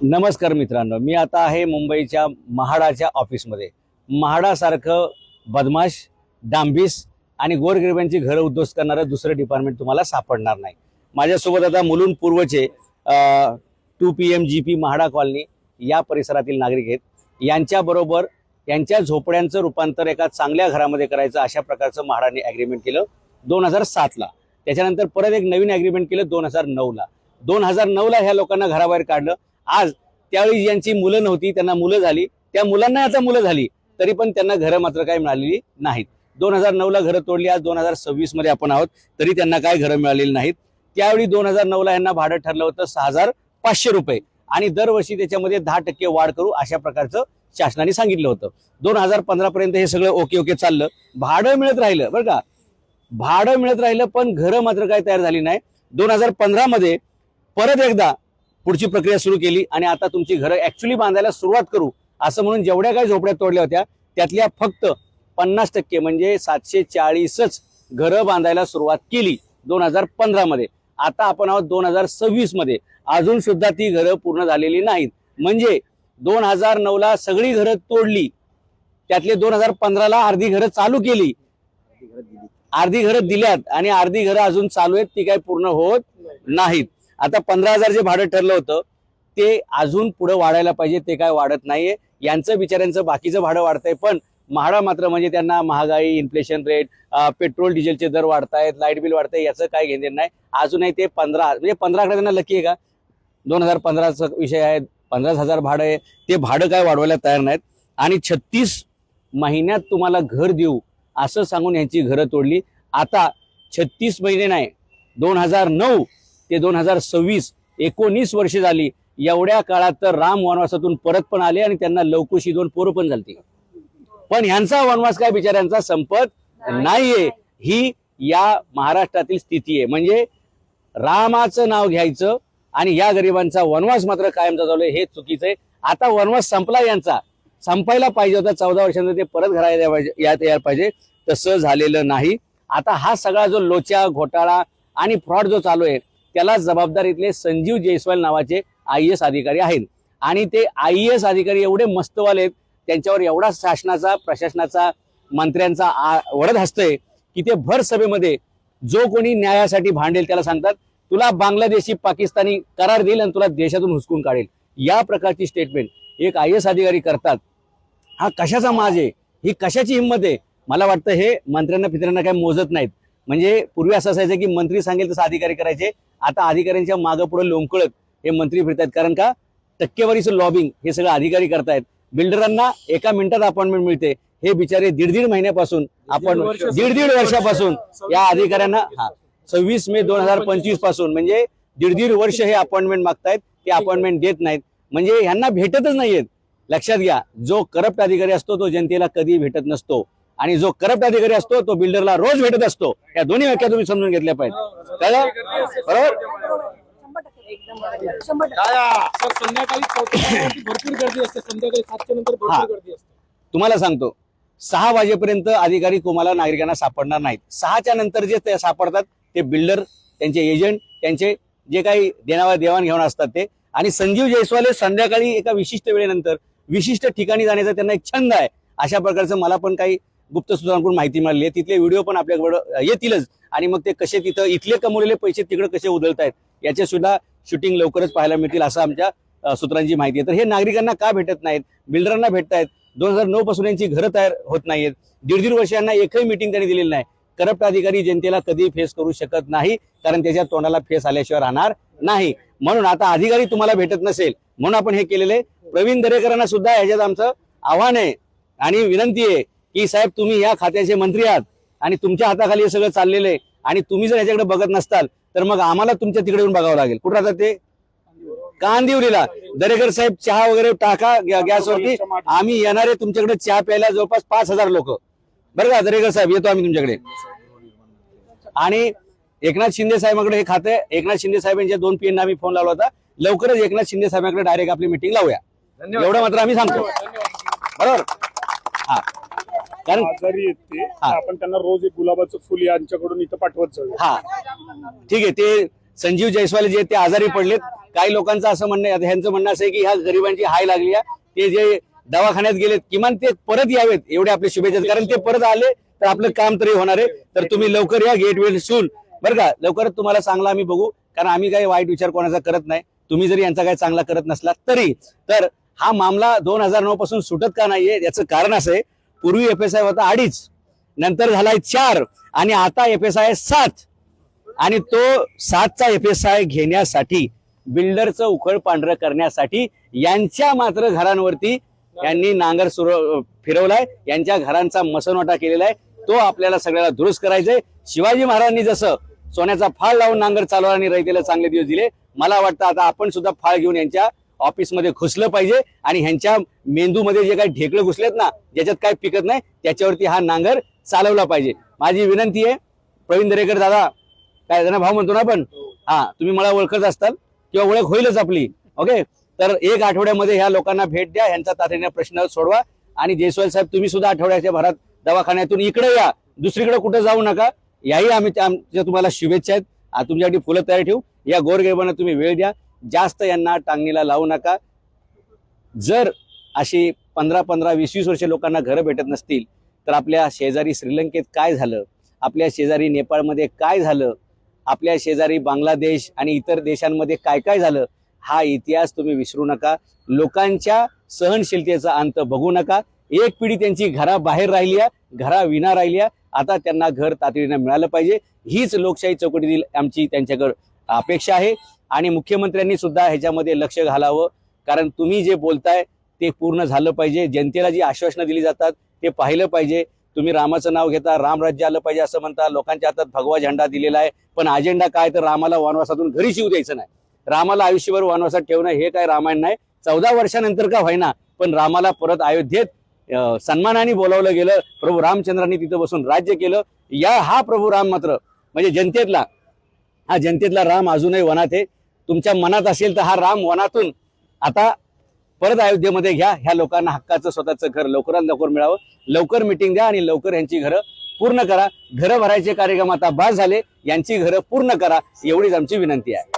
नमस्कार मित्रांनो, मी आता आहे मुंबईच्या म्हाडाच्या ऑफिसमध्ये। म्हाडासारखं बदमाश, डांबीस आणि गोरगरिबांची घरं उद्ध्वस्त करणारं दुसरं डिपार्टमेंट तुम्हाला सापडणार नाही। माझ्यासोबत आता मुलुंड पूर्वचे 2 PM GP म्हाडा कॉलनी या परिसरातील नागरिक आहेत। यांच्याबरोबर यांच्या झोपड्यांचं रूपांतर एका चांगल्या घरामध्ये करायचं अशा प्रकारचं म्हाडाने ॲग्रीमेंट केलं 2007 ला। त्याच्यानंतर परत एक नवीन ॲग्रीमेंट केलं 2009 ला। 2009 ला ह्या लोकांना घराबाहेर काढलं। आज त्यावेळी ज्यांची मुलं नव्हती त्यांना मुलं झाली, त्या मुलांना आता मुलं झाली, तरी पण त्यांना घरं मात्र काही मिळालेली नाहीत। 2009 ला घरं तोडली, आज 2026 मध्ये आपण आहोत, तरी त्यांना काय घरं मिळालेली नाहीत। त्यावेळी 2009 ला यांना भाडं ठरलं होतं 6500 रुपये आणि दरवर्षी त्याच्यामध्ये 10% वाढ करू अशा प्रकारचं शासनाने सांगितलं होतं। 2015 पर्यंत हे सगळं ओके चाललं, भाडं मिळत राहिलं बरं का, भाडं मिळत राहिलं, पण घरं मात्र काही तयार झाली नाही। 2015 मध्ये परत एकदा पुढची प्रक्रिया सुरू केली आणि आता तुमची घरं ऍक्च्युअली बांधायला सुरुवात करू असं म्हणून जेवढ्या काही झोपड्या तोडल्या होत्या त्यातल्या फक्त 50% म्हणजे 740च घरं बांधायला सुरुवात केली 2015 मध्ये। आता आपण आहोत 2026 मध्ये, अजून सुद्धा ती घरं पूर्ण झालेली नाहीत। म्हणजे 2009 ला सगळी घरं तोडली, त्यातले 2015 ला अर्धी घरं चालू केली, अर्धी घरं दिल्यात आणि अर्धी घरं अजून चालू आहेत, ती काही पूर्ण होत नाहीत। आता 15,000 जे भाडं ठरलं होतं ते अजून पुढे वाढायला पाहिजे, ते काय वाढत नाहीये। यांचं बिचाऱ्यांचं बाकीचं भाडं वाढतंय, पण म्हाडा मात्र म्हणजे त्यांना महागाई, इन्फ्लेशन रेट, पेट्रोल डिझेलचे दर वाढतायत, लाईट बिल वाढतंय, याचं काय घेणं नाही। अजूनही ते 15 म्हणजे 15 कडे त्यांना लकी आहे का? 2015चा विषय आहे, 15,000 भाडं आहे, ते भाडं काय वाढवायला तयार नाहीत। आणि 36 महिन्यात तुम्हाला घर देऊ असं सांगून यांची घरं तोडली। आता 36 महिने नाही, 2009 ते 2026 19 वर्ष झाली। एवढ्या काळात तर राम वनवासातून परत पण आले आणि त्यांना लवकुशी 2 पोरं पण झाली, पण ह्यांचा वनवास काय बिचाऱ्यांचा संपत नाहीये। ही या महाराष्ट्रातील स्थिती आहे। म्हणजे रामाचं नाव घ्यायचं आणि या गरिबांचा वनवास मात्र कायमचा चालू आहे, हे चुकीचं आहे। आता वनवास संपला, यांचा संपायला पाहिजे होता, 14 वर्षांनंतर ते परत घराला यायला पाहिजे, तसं झालेलं नाही। आता हा सगळा जो लोचा, घोटाळा आणि फ्रॉड जो चालू आहे त्याला जबाबदार इथले संजीव जयस्वाल नावाचे IAS अधिकारी आहेत। आणि ते IAS अधिकारी एवढे मस्तवाले आहेत, त्यांच्यावर एवढा शासनाचा, प्रशासनाचा, मंत्र्यांचा वरद हस्तय की ते भर सभेमध्ये जो कोणी न्यायासाठी भांडेल त्याला सांगतात, तुला बांगलादेशी पाकिस्तानी करार देईल आणि तुला देशातून हुसकून काढेल। या प्रकारची स्टेटमेंट एक IAS अधिकारी करतात। हा कशाचा माज आहे, ही कशाची हिंमत आहे? मला वाटतं हे मंत्र्यांना फित्र्यांना काही मोजत नाहीत। म्हणजे पूर्वी असं असायचं की मंत्री सांगेल तसं अधिकारी करायचे, आता अधिकाऱ्यांच्या मागं पुढे लोंबकळत हे मंत्री फिरतायत। कारण का? टक्केवारीचं लॉबिंग हे सगळं अधिकारी करतायत। बिल्डरांना एका मिनिटात अपॉइंटमेंट मिळते, हे बिचारे दीड महिन्यापासून, आपण दीड वर्षापासून या अधिकाऱ्यांना 26 मे 2025 पासून म्हणजे दीड वर्ष हे अपॉइंटमेंट मागतायत, ते अपॉइंटमेंट देत नाहीत। म्हणजे ह्यांना भेटतच नाहीयेत। लक्षात घ्या, जो करप्ट अधिकारी असतो तो जनतेला कधी भेटत नसतो आणि जो करप्ट अधिकारी असतो तो बिल्डरला रोज भेटत असतो। या दोन्ही व्याख्या तुम्ही समजून घेतल्या पाहिजे, बरोबर? भरपूर गर्दी असते, संध्याकाळी 7च्या नंतर भरपूर गर्दी असते। तुम्हाला सांगतो, 6 वाजेपर्यंत अधिकारी तुम्हाला नागरिकांना सापडणार नाहीत। 6च्या नंतर जे ते सापडतात ते बिल्डर, त्यांचे एजंट, त्यांचे जे काही देवाणघेवाण असतात ते। आणि संजीव जयस्वाल संध्याकाळी एका विशिष्ट वेळेनंतर विशिष्ट ठिकाणी जाण्याचा त्यांना एक छंद आहे। अशा प्रकारचं मला पण काही गुप्त सूत्रांकडून माहिती मिळाली आहे, तिथले व्हिडिओ पण आपल्याकडे येतीलच। आणि मग ते कसे तिथं इथले कमवलेले पैसे तिकडे कसे उधळतायत याचे सुद्धा शूटिंग लवकरच पाहायला मिळतील असं आमच्या सूत्रांची माहिती आहे। तर हे नागरिकांना का भेटत नाहीत? बिल्डरांना भेटतायत। 2009 पासून यांची घरं तयार होत नाहीत। दीड वर्षांना एकही मीटिंग त्यांनी दिलेली नाही। करप्ट अधिकारी जनतेला कधी फेस करू शकत नाही, कारण त्याच्या तोंडाला फेस आल्याशिवाय राहणार नाही। म्हणून आता अधिकारी तुम्हाला भेटत नसेल म्हणून आपण हे केलेले। प्रवीण दरेकरांना सुद्धा ह्याच्यात आमचं आव्हान आहे आणि विनंती आहे की साहेब, तुम्ही या खात्याचे मंत्री आहात आणि तुमच्या हाताखाली हे सगळं चाललेलं आहे आणि तुम्ही जर ह्याच्याकडे बघत नसताल तर मग आम्हाला तुमच्या तिकडे येऊन बघावं लागेल। कुठं राहतात ते? कांदिवलीला। दरेकर साहेब, चहा वगैरे टाका गॅसवरती, आम्ही येणारे तुमच्याकडे चहा प्यायला जवळपास 5,000 लोक, बरं का? दरेकर साहेब, येतो आम्ही तुमच्याकडे। आणि एकनाथ शिंदे साहेबांकडे हे खाते, एकनाथ शिंदे साहेबांच्या 2 PM आम्ही फोन लावला होता, लवकरच एकनाथ शिंदे साहेबांकडे डायरेक्ट आपली मीटिंग लावूया, एवढं मात्र आम्ही सांगतो, बरोबर? हा, कारण आजारी येते आपण त्यांना रोज एक गुलाबाचं फुल यांच्याकडून इथं पाठवत जाऊ। हा ठीक आहे, ते संजीव जयस्वाल जे ते आजारी पडलेत. काही लोकांचं असं म्हणणं आहे, ह्यांचं म्हणणं असं आहे की ह्या गरिबांची हाय लागली आहे, ते जे दवाखान्यात गेलेत किमान ते परत यावेत, एवढे आपले शुभेच्छा. कारण ते परत आले तर आपलं काम तरी होणार आहे. तर तुम्ही लवकर या, गेट वेल सून, बरं का. लवकरच तुम्हाला चांगला आम्ही बघू, कारण आम्ही काही वाईट विचार कोणाचा करत नाही. तुम्ही जरी यांचा काही चांगला करत नसला तरी. तर हा मामला 2009 पासून सुटत का नाहीये याचं कारण असं आहे, पूर्वी FSI होता 2.5, नंतर झालाय 4 आणि आता FSI 7. आणि तो 7चा FSI घेण्यासाठी, बिल्डरचं उखळ पांढरं करण्यासाठी यांच्या मात्र घरांवरती यांनी नांगर फिरवलाय, यांच्या घरांचा मसनोटा केलेला आहे. तो आपल्याला सगळ्याला दुरुस्त करायचंय. शिवाजी महाराजांनी जसं सोन्याचा फाळ लावून नांगर चालवला आणि रयतेला चांगले दिवस दिले, मला वाटतं आता आपण सुद्धा फाळ घेऊन यांच्या ऑफिसमध्ये घुसलं पाहिजे आणि ह्यांच्या मेंदूमध्ये जे काही ढेकळं घुसलेत ना, ज्याच्यात काय पिकत नाही, त्याच्यावरती हा नांगर चालवला पाहिजे. माझी विनंती आहे, प्रवीण दरेकर दादा, काय त्यांना भाव म्हणतो ना आपण, हा, तुम्ही मला ओळखत असताल किंवा ओळख होईलच आपली, ओके. तर 1 आठवड्यामध्ये ह्या लोकांना भेट द्या, ह्यांचा तातडीने प्रश्न सोडवा. आणि जयस्वाल साहेब, तुम्ही सुद्धा आठवड्याच्या भरात दवाखान्यातून इकडे या, दुसरीकडे कुठे जाऊ नका. याही आमच्या तुम्हाला शुभेच्छा आहेत. तुमच्यासाठी फुलं तयार ठेवू. या गोरगरिबांना तुम्ही वेळ द्या, जास्त यांना टांगणीला लावू नका. जर अशी 15-15, 20-20 वर्ष लोकांना घरं भेटत नसतील तर आपल्या शेजारी श्रीलंकेत काय झालं, आपल्या शेजारी नेपाळमध्ये काय झालं, आपल्या शेजारी बांगलादेश आणि इतर देशांमध्ये काय काय झालं, हा इतिहास तुम्ही विसरू नका. लोकांच्या सहनशीलतेचा अंत बघू नका. एक पिढी त्यांची घराबाहेर राहिली आहे, घराविना राहिली आहे. आता त्यांना घर तातडीनं मिळालं पाहिजे. हीच लोकशाही चौकटीतील आमची त्यांच्याकडे अपेक्षा आहे. आणि मुख्यमंत्र्यांनी सुद्धा ह्याच्यामध्ये लक्ष घालावं, कारण तुम्ही जे बोलताय ते पूर्ण झालं पाहिजे. जनतेला जी आश्वासनं दिली जातात ते पाहिलं पाहिजे. तुम्ही रामाचं नाव घेता, रामराज्य आलं पाहिजे असं म्हणता, लोकांच्या हातात भगवा झेंडा दिलेला आहे, पण अजेंडा काय, तर रामाला वनवासातून घरी शिवू द्यायचं नाही. रामाला आयुष्यभर वनवासात ठेवणं हे काय रामायण नाही. 14 वर्षानंतर का होईना, पण रामाला परत अयोध्येत सन्मानाने बोलावलं गेलं. प्रभू रामचंद्रांनी तिथं बसून राज्य केलं. हा प्रभू राम मात्र म्हणजे जनतेतला राम अजूनही वनात आहे. तुमच्या मनात असेल तर हा राम वनातून आता परत अयोध्येमध्ये घ्या. ह्या लोकांना हक्काचं स्वतःचं घर लवकरात लवकर मिळावं. लवकर मिटिंग द्या आणि लवकर यांची घरं पूर्ण करा. घरं भरायचे कार्यक्रम आता बास झाले, यांची घरं पूर्ण करा, एवढीच आमची विनंती आहे.